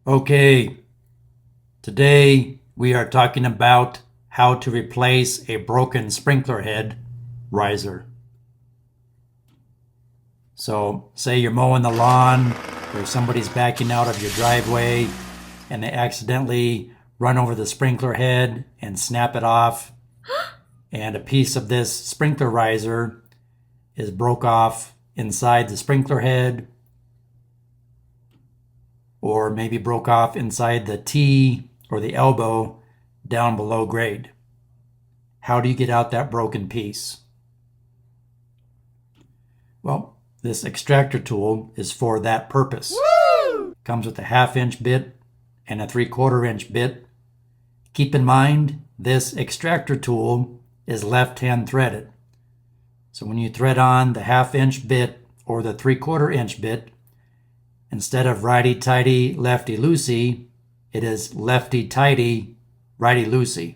Okay, today we are talking about how to replace a broken sprinkler head riser. So say you're mowing the lawn or somebody's backing out of your driveway and they accidentally run over the sprinkler head and snap it off, and a piece of this sprinkler riser is broke off inside the sprinkler head, or maybe broke off inside the T or the elbow down below grade. How do you get out that broken piece? Well, this extractor tool is for that purpose. Woo! Comes with a 1/2 inch bit and a 3/4 inch bit. Keep in mind, this extractor tool is left-hand threaded. So when you thread on the 1/2 inch bit or the 3/4 inch bit, instead of righty-tighty, lefty-loosey, it is lefty-tighty, righty-loosey.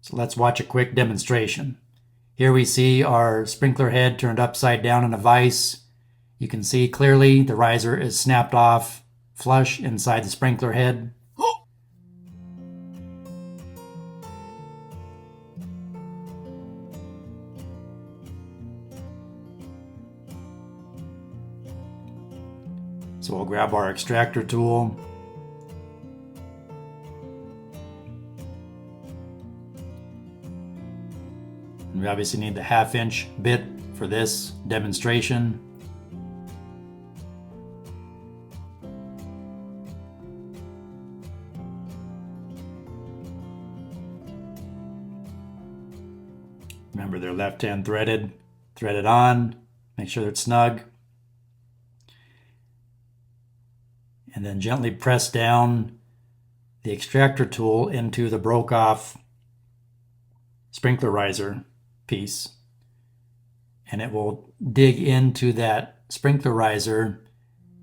So let's watch a quick demonstration. Here we see our sprinkler head turned upside down in a vise. You can see clearly the riser is snapped off flush inside the sprinkler head. So we'll grab our extractor tool. We obviously need the 1/2 inch bit for this demonstration. Remember, they're left-hand threaded. Thread it on, make sure it's snug. And then gently press down the extractor tool into the broke off sprinkler riser piece, and it will dig into that sprinkler riser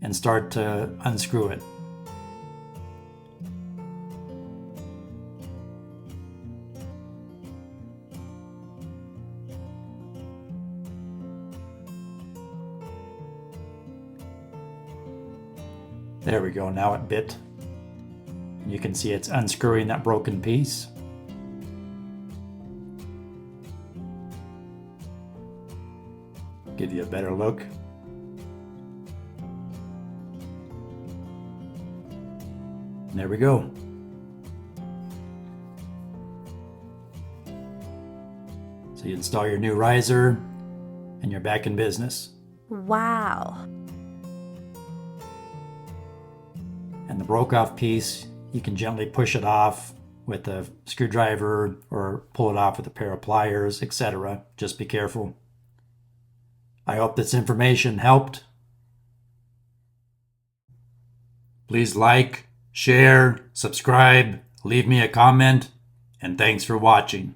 and start to unscrew it. There we go, now it bit. You can see it's unscrewing that broken piece. Give you a better look. And there we go. So you install your new riser and you're back in business. Wow. And the broke off piece, you can gently push it off with a screwdriver or pull it off with a pair of pliers, etc. Just be careful. I hope this information helped. Please like, share, subscribe, leave me a comment, and thanks for watching.